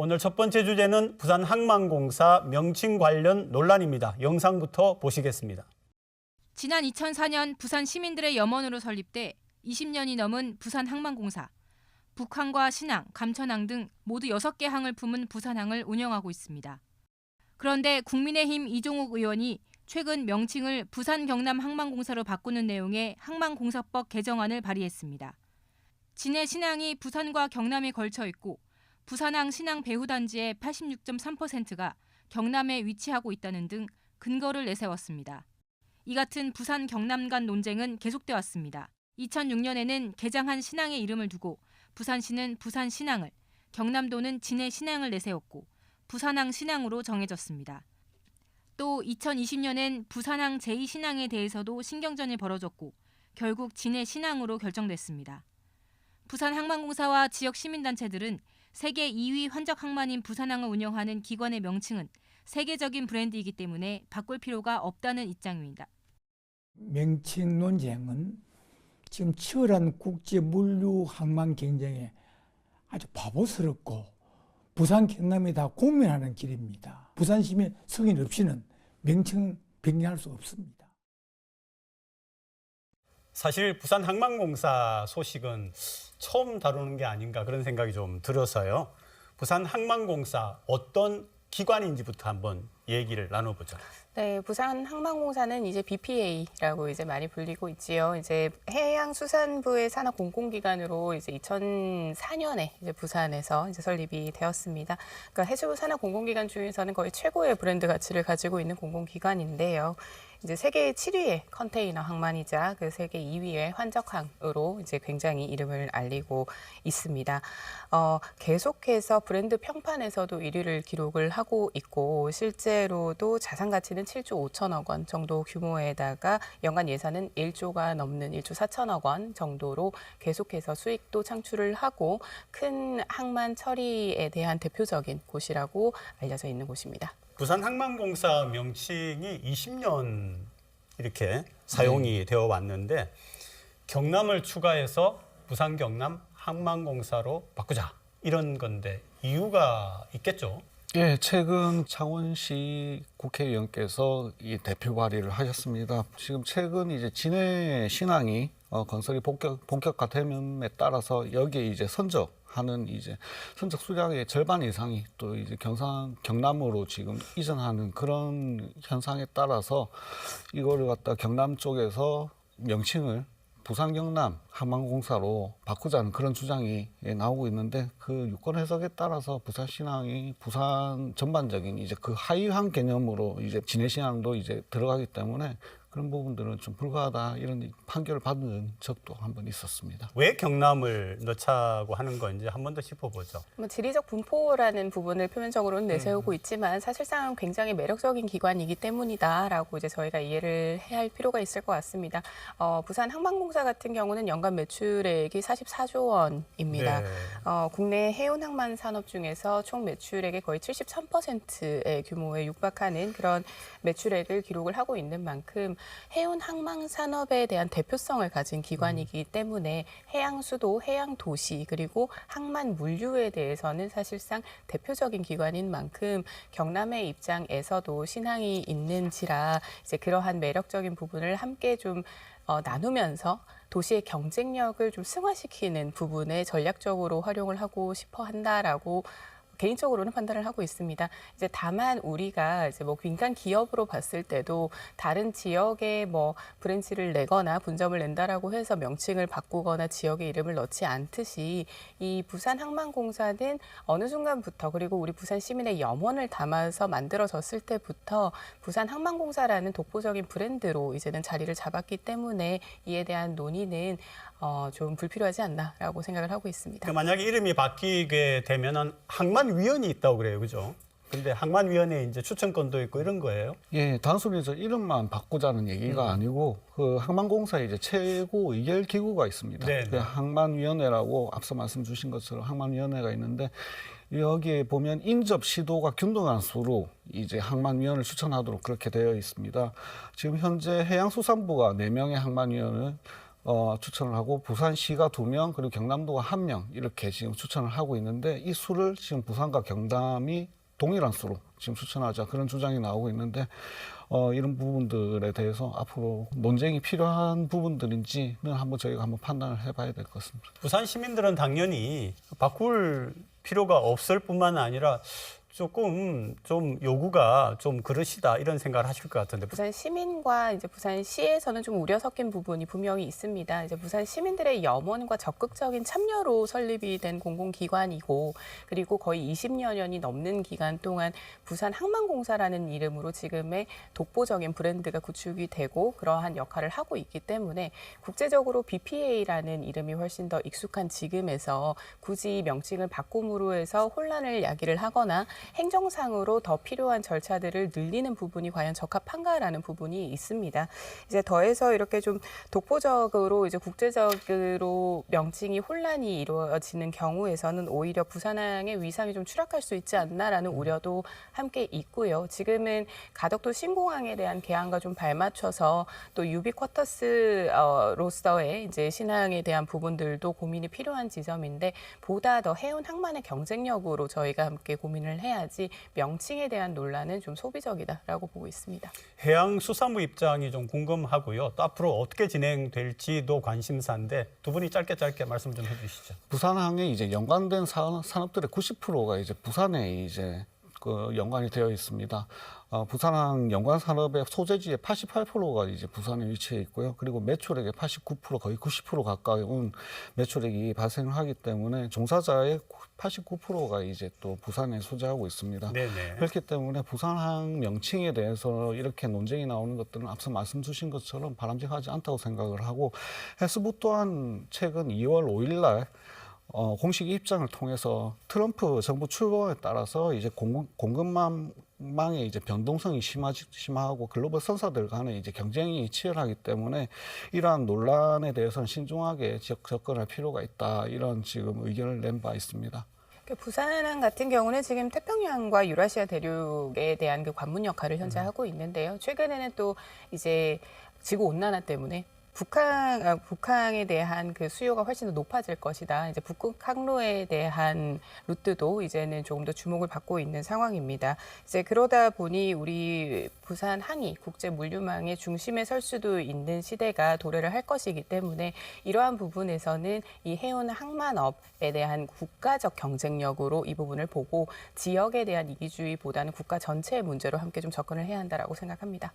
오늘 첫 번째 주제는 부산항만공사 명칭 관련 논란입니다. 영상부터 보시겠습니다. 지난 2004년 부산 시민들의 염원으로 설립돼 20년이 넘은 부산항만공사. 북항과 신항, 감천항 등 모두 6개 항을 품은 부산항을 운영하고 있습니다. 그런데 국민의힘 이종욱 의원이 최근 명칭을 부산 경남 항만공사로 바꾸는 내용의 항만공사법 개정안을 발의했습니다. 진해 신항이 부산과 경남에 걸쳐 있고 부산항 신항 배후단지의 86.3%가 경남에 위치하고 있다는 등 근거를 내세웠습니다. 이 같은 부산 경남 간 논쟁은 계속돼 왔습니다. 2006년에는 개장한 신항의 이름을 두고 부산시는 부산 신항을, 경남도는 진해 신항을 내세웠고 부산항 신항으로 정해졌습니다. 또 2020년엔 부산항 제2신항에 대해서도 신경전이 벌어졌고 결국 진해 신항으로 결정됐습니다. 부산항만공사와 지역 시민단체들은 세계 2위 환적 항만인 부산항을 운영하는 기관의 명칭은 세계적인 브랜드이기 때문에 바꿀 필요가 없다는 입장입니다. 명칭 논쟁은 지금 치열한 국제 물류 항만 경쟁에 아주 바보스럽고 부산 경남이 다 공면하는 길입니다. 부산 시민 승인 없이는 명칭 변경할 수 없습니다. 사실 부산항만공사 소식은 처음 다루는 게 아닌가 그런 생각이 좀 들어서요. 부산항만공사 어떤 기관인지부터 한번 얘기를 나눠보죠. 네, 부산항만공사는 이제 BPA라고 이제 많이 불리고 있지요. 이제 해양수산부의 산하 공공기관으로 이제 2004년에 이제 부산에서 이제 설립이 되었습니다. 그러니까 해수부 산하 공공기관 중에서는 거의 최고의 브랜드 가치를 가지고 있는 공공기관인데요. 이제 세계 7위의 컨테이너 항만이자 그 세계 2위의 환적항으로 이제 굉장히 이름을 알리고 있습니다. 계속해서 브랜드 평판에서도 1위를 기록을 하고 있고 실제로도 자산 가치는 7조 5천억 원 정도 규모에다가 연간 예산은 1조가 넘는 1조 4천억 원 정도로 계속해서 수익도 창출을 하고 큰 항만 처리에 대한 대표적인 곳이라고 알려져 있는 곳입니다. 부산항만공사 명칭이 20년 이렇게 사용이 되어 왔는데 경남을 추가해서 부산 경남 항만공사로 바꾸자 이런 건데 이유가 있겠죠? 예, 최근 창원시 국회의원께서 이 대표 발의를 하셨습니다. 지금 최근 이제 진해 신항이 건설이 본격화됨에 따라서 여기에 이제 선적하는 이제 선적 수량의 절반 이상이 또 이제 경남으로 지금 이전하는 그런 현상에 따라서 이거를 갖다 경남 쪽에서 명칭을 부산 경남 항만공사로 바꾸자는 그런 주장이 나오고 있는데 그 유권 해석에 따라서 부산 신항이 부산 전반적인 이제 그 하위항 개념으로 이제 진해 신항도 이제 들어가기 때문에 그런 부분들은 좀 불가하다 이런 판결을 받은 적도 한번 있었습니다. 왜 경남을 넣자고 하는 건지 한 번 더 짚어보죠. 지리적 분포라는 부분을 표면적으로는 내세우고 있지만 사실상 굉장히 매력적인 기관이기 때문이다라고 이제 저희가 이해를 해야 할 필요가 있을 것 같습니다. 부산 항만공사 같은 경우는 연간 매출액이 44조 원입니다. 네. 국내 해운 항만 산업 중에서 총 매출액의 거의 73%의 규모에 육박하는 그런 매출액을 기록을 하고 있는 만큼 해운 항만 산업에 대한 대표성을 가진 기관이기 때문에 해양 수도, 해양 도시 그리고 항만 물류에 대해서는 사실상 대표적인 기관인 만큼 경남의 입장에서도 신항이 있는지라 이제 그러한 매력적인 부분을 함께 좀 나누면서 도시의 경쟁력을 좀 승화시키는 부분에 전략적으로 활용을 하고 싶어 한다라고 개인적으로는 판단을 하고 있습니다. 이제 다만 우리가 이제 뭐 민간 기업으로 봤을 때도 다른 지역에 뭐 브랜치를 내거나 분점을 낸다라고 해서 명칭을 바꾸거나 지역의 이름을 넣지 않듯이 이 부산항만공사는 어느 순간부터 그리고 우리 부산 시민의 염원을 담아서 만들어졌을 때부터 부산항만공사라는 독보적인 브랜드로 이제는 자리를 잡았기 때문에 이에 대한 논의는 좀 불필요하지 않나라고 생각을 하고 있습니다. 그러니까 만약에 이름이 바뀌게 되면은 항만위원이 있다고 그래요, 그죠? 근데 항만위원회에 이제 추천권도 있고 이런 거예요? 예, 단순히 저 이름만 바꾸자는 얘기가 아니고 그 항만공사에 이제 최고 의결 기구가 있습니다. 네네. 그 항만위원회라고 앞서 말씀 주신 것처럼 항만위원회가 있는데 여기에 보면 인접 시도가 균등한 수로 이제 항만위원을 추천하도록 그렇게 되어 있습니다. 지금 현재 해양수산부가 4명의 항만위원을 추천을 하고 부산시가 2명 그리고 경남도가 1명 이렇게 지금 추천을 하고 있는데 이 수를 지금 부산과 경남이 동일한 수로 지금 추천하자 그런 주장이 나오고 있는데 이런 부분들에 대해서 앞으로 논쟁이 필요한 부분들인지는 저희가 한번 판단을 해봐야 될 것 같습니다. 부산 시민들은 당연히 바꿀 필요가 없을 뿐만 아니라 조금 좀 요구가 좀 그러시다 이런 생각을 하실 것 같은데. 부산 시민과 이제 부산시에서는 좀 우려 섞인 부분이 분명히 있습니다. 이제 부산 시민들의 염원과 적극적인 참여로 설립이 된 공공기관이고, 그리고 거의 20여 년이 넘는 기간 동안 부산 항만공사라는 이름으로 지금의 독보적인 브랜드가 구축이 되고 그러한 역할을 하고 있기 때문에 국제적으로 BPA라는 이름이 훨씬 더 익숙한 지금에서 굳이 명칭을 바꿈으로 해서 혼란을 야기를 하거나 행정상으로 더 필요한 절차들을 늘리는 부분이 과연 적합한가라는 부분이 있습니다. 이제 더해서 이렇게 좀 독보적으로 이제 국제적으로 명칭이 혼란이 이루어지는 경우에서는 오히려 부산항의 위상이 좀 추락할 수 있지 않나라는 우려도 함께 있고요. 지금은 가덕도 신공항에 대한 개항과 좀 발맞춰서 또 유비쿼터스로서의 이제 신항에 대한 부분들도 고민이 필요한 지점인데 보다 더 해운 항만의 경쟁력으로 저희가 함께 고민을 해야지 명칭에 대한 논란은 좀 소비적이다라고 보고 있습니다. 해양수산부 입장이 좀 궁금하고요. 또 앞으로 어떻게 진행될지도 관심사인데 두 분이 짧게 말씀 좀 해주시죠. 부산항에 이제 연관된 산업들의 90%가 이제 부산에 이제 연관이 되어 있습니다. 부산항 연관 산업의 소재지의 88%가 이제 부산에 위치해 있고요. 그리고 매출액의 89% 거의 90% 가까운 매출액이 발생을 하기 때문에 종사자의 89%가 이제 또 부산에 소재하고 있습니다. 네네. 그렇기 때문에 부산항 명칭에 대해서 이렇게 논쟁이 나오는 것들은 앞서 말씀 주신 것처럼 바람직하지 않다고 생각을 하고 해수부 또한 최근 2월 5일 날 공식 입장을 통해서 트럼프 정부 출범에 따라서 이제 공급망의 이제 변동성이 심하고 글로벌 선사들 간의 이제 경쟁이 치열하기 때문에 이러한 논란에 대해서는 신중하게 접근할 필요가 있다. 이런 지금 의견을 낸 바 있습니다. 부산항 같은 경우는 지금 태평양과 유라시아 대륙에 대한 그 관문 역할을 현재 하고 있는데요. 최근에는 또 이제 지구 온난화 때문에 북항에 대한 그 수요가 훨씬 더 높아질 것이다. 이제 북극 항로에 대한 루트도 이제는 조금 더 주목을 받고 있는 상황입니다. 이제 그러다 보니 우리 부산 항이 국제 물류망의 중심에 설 수도 있는 시대가 도래를 할 것이기 때문에 이러한 부분에서는 이 해운 항만업에 대한 국가적 경쟁력으로 이 부분을 보고 지역에 대한 이기주의보다는 국가 전체의 문제로 함께 좀 접근을 해야 한다라고 생각합니다.